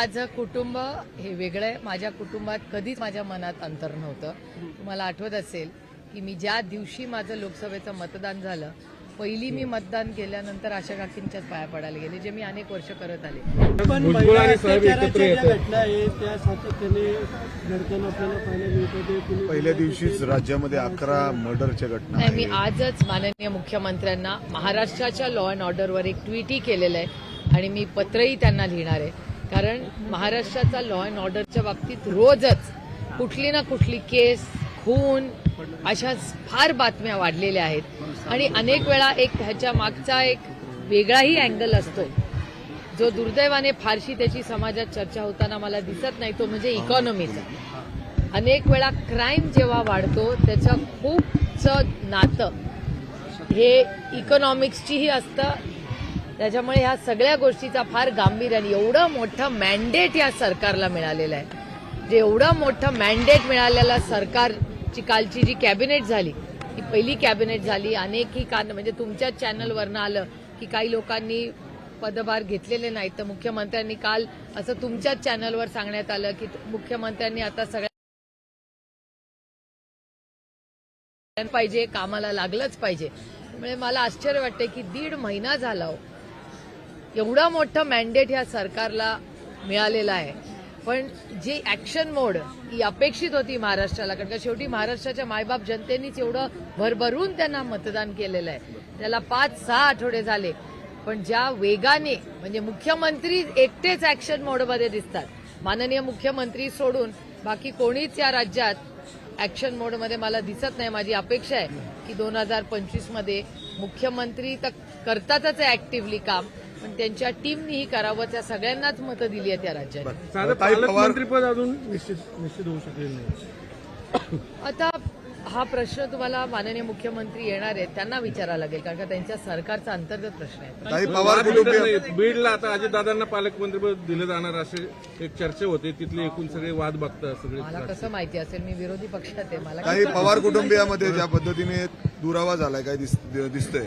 माझं कुटुंब हे वेगळं आहे. माझ्या कुटुंबात कधीच माझ्या मनात अंतर नव्हतं. तुम्हाला आठवत असेल की मी ज्या दिवशी माझं लोकसभेचं मतदान झालं, पहिली मी मतदान केल्यानंतर आशा काकींच्याच पाया पडायला गेले, जे मी अनेक वर्ष करत आले. पण भुजबळ आणि साहेब एकत्र अत्याचाराच्या येतात. ज्या घटना आहे त्या सातत्याने घडताना आपल्याला पाहायला मिळतं. पहिल्या दिवशीच राज्यामध्ये 11 मर्डरच्या घटना नाही, मी आहेत. आजच माननीय मुख्यमंत्र्यांना महाराष्ट्राच्या लॉ अँड ऑर्डरवर एक ट्विटही केलेलं आहे आणि मी पत्रही त्यांना लिहिणार आहे. कारण महाराष्ट्राचा लॉ अँड ऑर्डरच्या बाबतीत रोजच कुठली ना कुठली केस, खून अशा फार बातम्या वाढलेल्या आहेत आणि अनेक वेळा एक ह्याच्या मागचा एक वेगळाही अँगल असतो, जो दुर्दैवाने फारशी त्याची समाजात चर्चा होताना मला दिसत नाही. तो म्हणजे इकॉनॉमीचा. अनेक वेळा क्राईम जेव्हा वाढतो त्याचं खूपचं नातं हे इकॉनॉमिक्सचीही असतं. त्याच्यामुळे ह्या सगळ्या गोष्टीचा फार गांभीर्याने एवढं मोठं मॅन्डेट या सरकारला मिळालेलं आहे. जे एवढं मोठं मॅन्डेट मिळालेलं सरकारची कालची जी कॅबिनेट झाली ती पहिली कॅबिनेट झाली. अनेकही म्हणजे तुमच्याच चॅनलवरनं आलं की काही लोकांनी पदभार घेतलेले नाहीत, तर मुख्यमंत्र्यांनी काल असं तुमच्याच चॅनलवर सांगण्यात आलं की मुख्यमंत्र्यांनी आता सगळ्या पाहिजे, कामाला लागलंच पाहिजे. त्यामुळे मला आश्चर्य वाटतंय की 1.5 महिना झाला एवढं मोठं मॅन्डेट ह्या सरकारला मिळालेलं आहे. पण जी ऍक्शन मोड ही अपेक्षित होती महाराष्ट्राला, कारण का शेवटी महाराष्ट्राच्या मायबाप जनतेनीच एवढं भरभरून त्यांना मतदान केलेलं आहे. त्याला 5-6 आठवडे झाले, पण ज्या वेगाने म्हणजे मुख्यमंत्री एकटेच ऍक्शन मोडमध्ये दिसतात. माननीय मुख्यमंत्री सोडून बाकी कोणीच या राज्यात ऍक्शन मोडमध्ये मला दिसत नाही. माझी अपेक्षा आहे की 2025 मध्ये मुख्यमंत्री तर करतातच ऍक्टिव्हली काम, पण त्यांच्या टीमनीही करावं. त्या सगळ्यांनाच मतं दिली आहेत त्या राज्यात. साधं पालकमंत्रीपद अजून निश्चित होऊ शकेल नाही. आता हा प्रश्न तुम्हाला माननीय मुख्यमंत्री येणार आहेत त्यांना विचारायला लागेल, कारण का त्यांच्या सरकारचा अंतर्गत प्रश्न आहे. काही पवार कुटुंबीय बीडला आता अजितदादांना पालकमंत्रीपद दिलं जाणार असे एक चर्चा होते. तिथले एकूण सगळे वाद बघता सगळे. मला कसं माहिती असेल, मी विरोधी पक्षात आहे. मला काही पवार कुटुंबियामध्ये ज्या पद्धतीने दुरावा झालाय काय दिसतंय.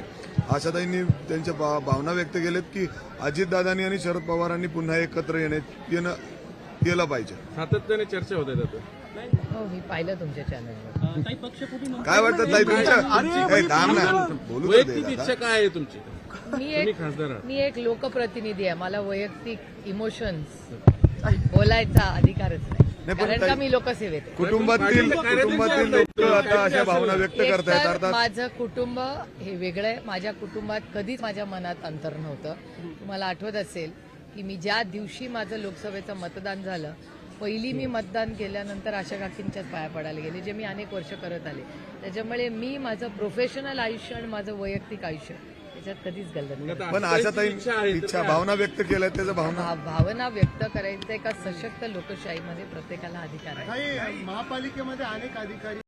आशाताईंनी त्यांच्या भावना व्यक्त केल्यात की अजितदादांनी आणि शरद पवारांनी पुन्हा एकत्र येणं केलं पाहिजे. सातत्याने चर्चा होत आहेत. हो, मी पाहिलं तुमच्या चॅनलवर. काय वाटतं ताई तुमच्या थांब ना, बोलू तर दे वैयक्तिक दादा. इच्छा काय आहे तुमची? मी खासदार आहात. एक लोकप्रतिनिधी आहे. मला वैयक्तिक इमोशन्स बोलायचा अधिकारच नाही, कारण का मी लोकसेवेत आहे. कुटुंबातील लोक आता अशा भावना व्यक्त करतायत. एकतर अर्थात माझं कुटुंब हे वेगळं आहे. माझ्या कुटुंबात कधीच माझ्या मनात अंतर नव्हतं. तुम्हाला आठवत असेल की मी ज्या दिवशी माझं लोकसभेचं मतदान झालं, पहिली मी मतदान केल्यानंतर आशा काकींच्याच पाया पडायला गेले, जे मी अनेक वर्ष करत आले. त्याच्यामुळे मी माझं प्रोफेशनल आयुष्य आणि माझं वैयक्तिक आयुष्य त्याच्यात कधीच गल्लत नाही. पण आशाताई इच्छा भावना व्यक्त केल्या त्याचं भावना व्यक्त करायचं एका सशक्त लोकशाहीमध्ये प्रत्येकाला अधिकार आहे. महापालिकेमध्ये अनेक अधिकारी